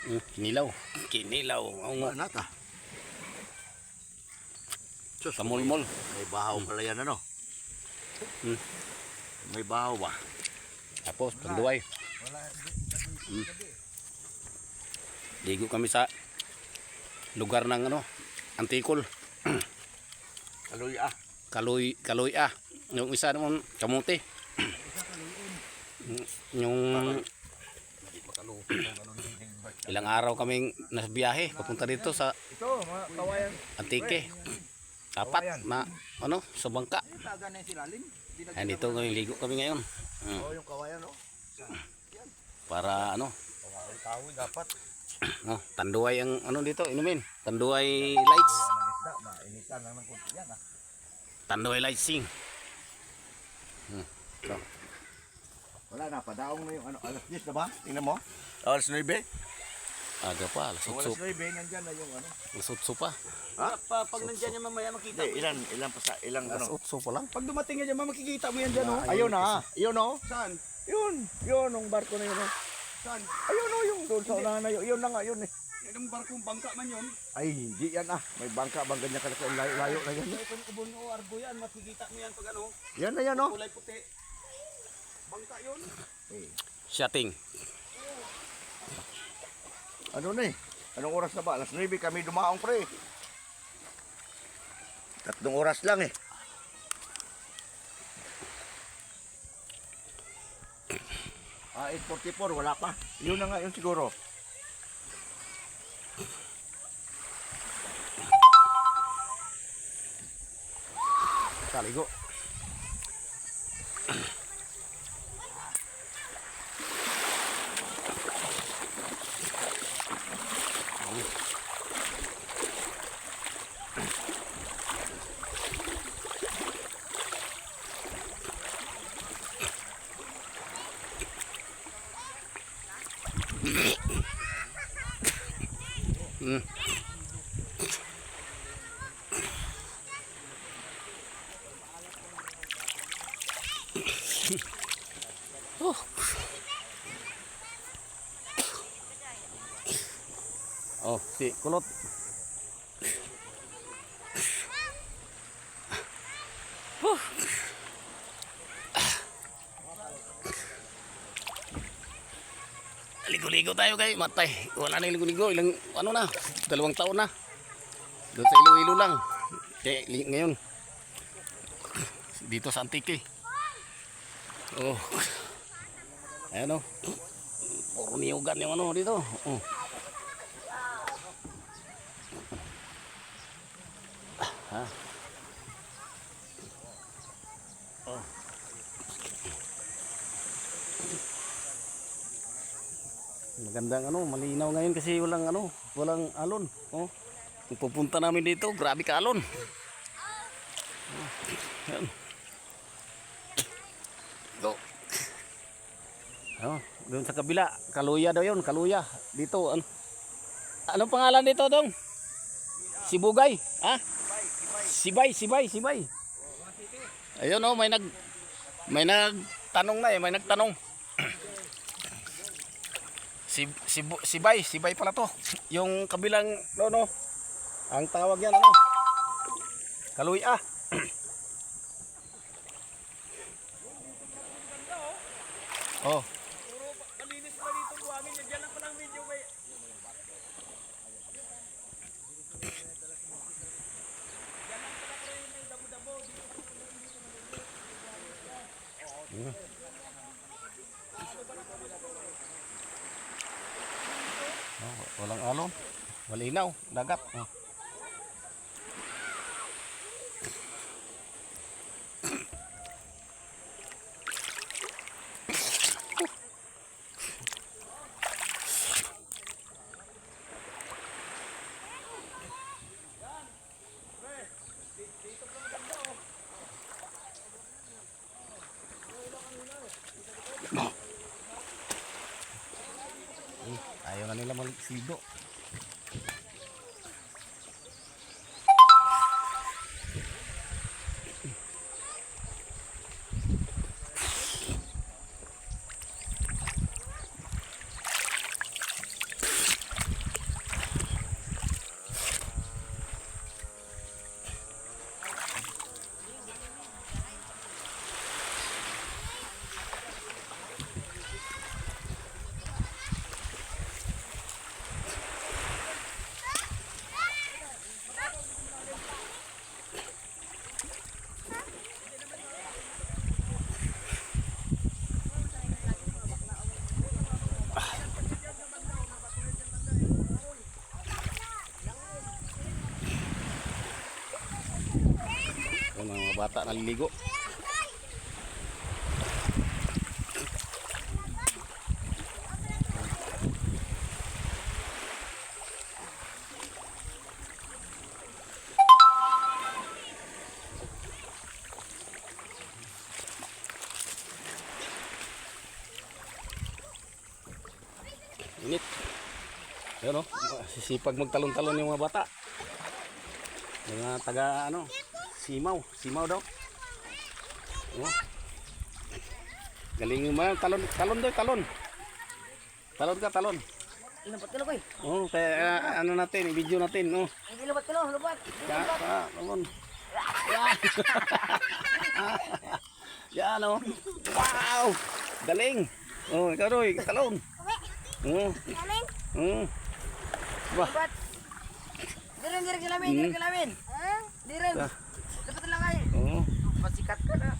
Kinilaw. Kinilaw. Oo nga. Nata. Sa mulmol. May bahaw pala yan ano? May bahaw ba? Tapos, tanduay. Ligo kami sa lugar ng ano, Antikol. Kaloy ah. Kaloy ah. Yung isa naman, kamuti. Yung ilang araw kaming nasa biyahe papunta dito sa Antique. Apat na ano sa bangka. Ay dito ngayon ligo kami ngayon. Yung kawayan no? Para ano? Kahoy dapat. No, tanduay ang ano dito inumin. Tanduay lights. Mainitan lang ng kunti yan ah. Tanduay lighting. So, Wala na, padaong na yung ano, alas 10 na ba? Tingnan mo. Alas 9. aga pa, alas Kung 8 alas 9, nandyan na yung ano. alas 8 pa. Ha? Pag nandyan yan mamaya makita Hindi, mo. ilan pa sa, ilang Alas ano. 8 pa lang. Pag dumating yan dyan, makikita mo yan dyan, oh. Ayun na, yun oh. Saan? Yun, yung barko na yun oh. Saan? Ayun oh, yung doon sa unahan na yun. Yun na nga, yun eh. Yan ang barkong bangka man yun. Ay, hindi yan ah. May bangka, bang ganyan ka na layo na yan. Itong ubon o argo yan, makikita mo yan pag ano, Yan na yan oh. kulay puti. Bangka yun. Shutting. Ano na eh? Anong oras na ba? Alas 9 kami dumaong pre. 3 oras lang eh. Ah, 8:44, wala pa. Yun na nga yun siguro. Kaligo. Oh, si kulot. Ligo-ligo tayo kay matay. Wala na ligo-ligo. Ilang ano na? 2 taon na. Doon sa Iloilo lang. Kaya ngayon dito sa Antique. Oh. Ayan oh. Puro niyugan yung ano dito. Oh. Ha. Oh. Magandang ano, malinaw ngayon kasi walang ano, walang alon. Oh. Kung pupunta namin dito, grabe ka alon. Oh. Yan. Go. Oh, doon sa kabila, Kaluya daw 'yon, Kaluya. Dito ano? Anong pangalan dito, Dong? Sibugay, ha? Sibay. Ayun oh, may nagtanong na eh, may nagtanong. Sibay pala to. Yung kabilang no. Ang tawag yan ano? Kaluya. Oh. Malinis pa dito buhangin, nandiyan lang palang video kay... Oh, walang alon. Malinaw, dagat. Oh. Ayaw na nila magsido. bata naliligo. Init. Ayun o, sisipag magtalon-talon yung mga bata. Mga taga ano, simaw daw. Oh. Galing yung mga talon daw, talon. Talon ka, talon. Lubat ka na, koy. Oh, kaya ano natin, i-video natin, oh. Hindi lubat ka na, lubat. Talon. Yan. Yan, oh. Wow! Galing. Oh, ikaw Roy, talon. Oh. Bah. Lubat. Diren kilamin. Diren. Dapat lang kayo. Oh. Pasikat ka na.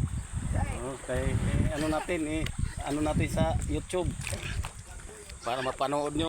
Okay. Ano natin sa YouTube para mapanood nyo.